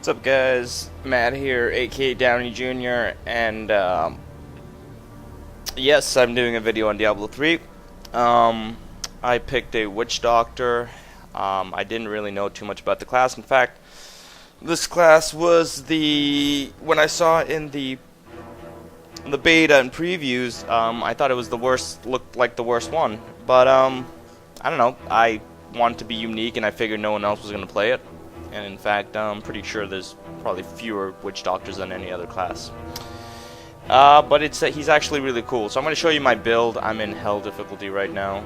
What's up, guys? Matt here, aka DowneyJr's, and yes, I'm doing a video on Diablo 3. I picked a Witch Doctor. I didn't really know too much about the class. In fact, this class was when I saw it in the beta and previews, I thought it was the worst, looked like the worst one. But I don't know. I wanted to be unique, and I figured no one else was going to play it. And in fact, I'm pretty sure there's probably fewer Witch Doctors than any other class. But he's actually really cool. So I'm going to show you my build. I'm in Hell difficulty right now.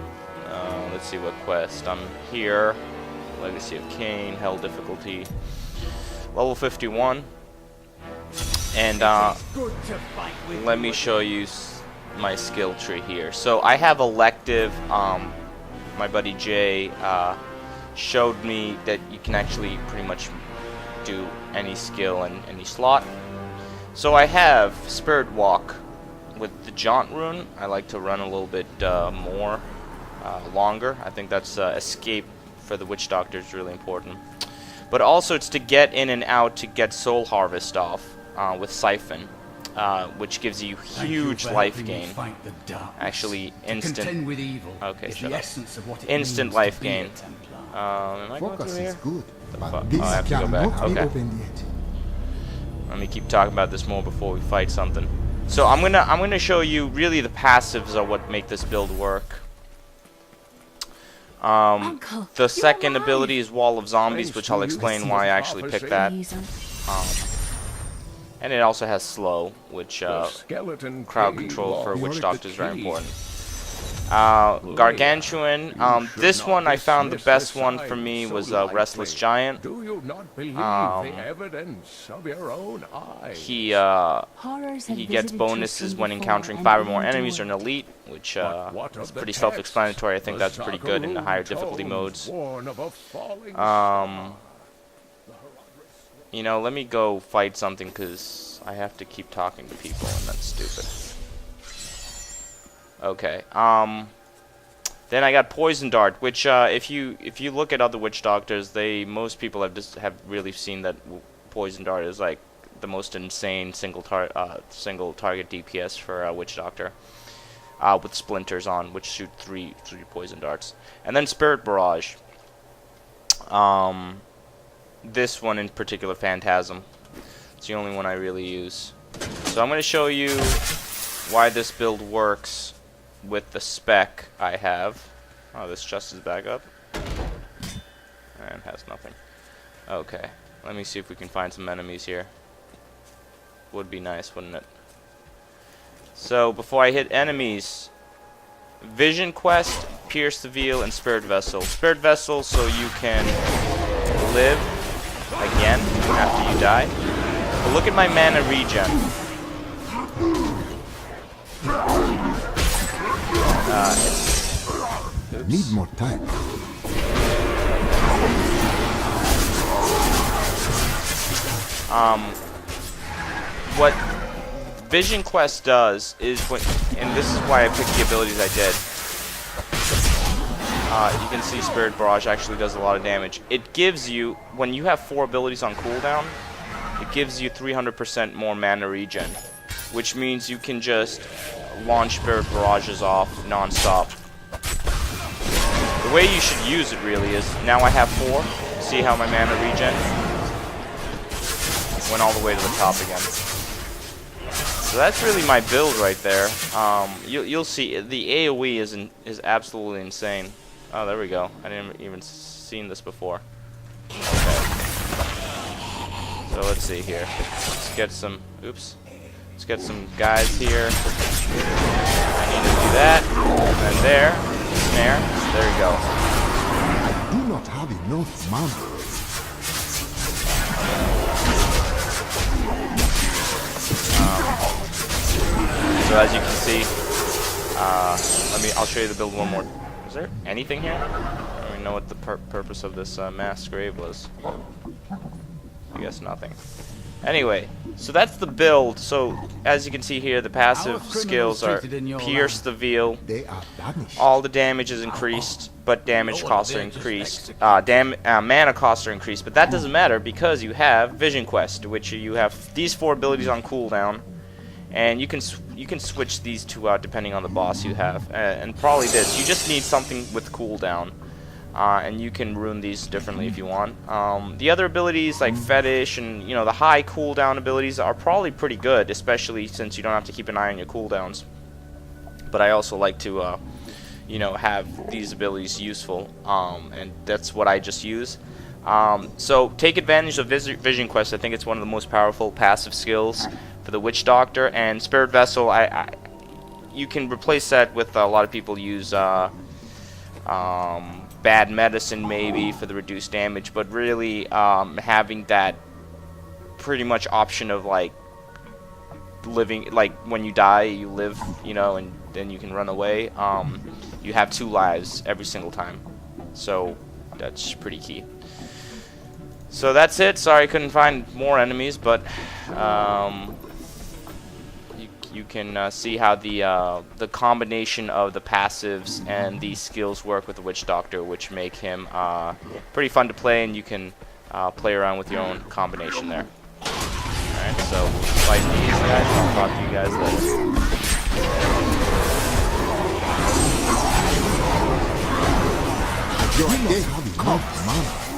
Let's see what quest. I'm here. Legacy of Cain, Hell difficulty. Level 51. And let me show you my skill tree here. So I have elective. My buddy Jay showed me that you can actually pretty much do any skill in any slot. So I have Spirit Walk with the Jaunt rune. I like to run a little bit longer. I think that's escape for the Witch Doctor is really important. But also it's to get in and out to get Soul Harvest off with Siphon, which gives you huge life gain. Actually, instant. Okay, shut up. Instant life gain. Am I going through here? Oh, I have to go back. Okay. Let me keep talking about this more before we fight something. So I'm gonna show you really the passives are what make this build work. The second ability is Wall of Zombies, which I'll explain why I actually picked that. And it also has Slow, which crowd control for Witch Doctor is very important. Gargantuan. This one I found the best one for me was Restless Giant. He gets bonuses when encountering 5 or more enemies or an elite, which is pretty self-explanatory. I think that's pretty good in the higher difficulty modes. You know, let me go fight something because I have to keep talking to people, and that's stupid. Okay. Then I got Poison Dart, which if you look at other Witch Doctors, most people have really seen that Poison Dart is like the most insane single target DPS for Witch Doctor, with splinters on, which shoot three poison darts, and then Spirit Barrage. This one in particular, Phantasm. It's the only one I really use. So I'm going to show you why this build works with the spec I have. Oh, this chest is back up. And has nothing. Okay, let me see if we can find some enemies here. Would be nice, wouldn't it? So before I hit enemies, Vision Quest, Pierce the Veil, and Spirit Vessel. Spirit Vessel so you can live again after you die. But look at my mana regen. Need more time. What Vision Quest does is and this is why I picked the abilities I did. You can see Spirit Barrage actually does a lot of damage. It gives you, when you have 4 abilities on cooldown, it gives you 300% more mana regen, which means you can just launch Spirit Barrages off non-stop. The way you should use it really is, now I have 4, see how my mana regen went all the way to the top again. So that's really my build right there. You'll see the AoE is absolutely insane. Oh, there we go. I didn't even seen this before. Okay. So let's see here. Let's get some. Oops. Let's get some guys here. I need to do that. And then there. Snare. There you go. I do not have enough mana. So as you can see, I'll show you the build one more. Is there anything here? I don't even know what the purpose of this mass grave was. I guess nothing. Anyway, so that's the build. So as you can see here, the passive skills are Pierce the Veil. They are banished. All the damage is increased, but damage costs are increased. Mana costs are increased, but that doesn't matter because you have Vision Quest, which you have these 4 abilities on cooldown, and you can switch these 2 out depending on the boss you have. And probably this. You just need something with cooldown. And you can rune these differently if you want. The other abilities like Fetish and the high cooldown abilities are probably pretty good, especially since you don't have to keep an eye on your cooldowns. But I also like to have these abilities useful, and that's what I just use. So take advantage of Vision Quest. I think it's one of the most powerful passive skills for the Witch Doctor. And Spirit Vessel, you can replace that with a lot of people use Bad Medicine maybe for the reduced damage, but really having that pretty much option of like living, like when you die you live, and then you can run away. You have 2 lives every single time, so that's pretty key. So that's it. Sorry I couldn't find more enemies, but you can see how the combination of the passives and these skills work with the Witch Doctor, which make him pretty fun to play, and you can play around with your own combination there. Alright, so we'll fight these guys. I'll talk to you guys later. They have enough mana.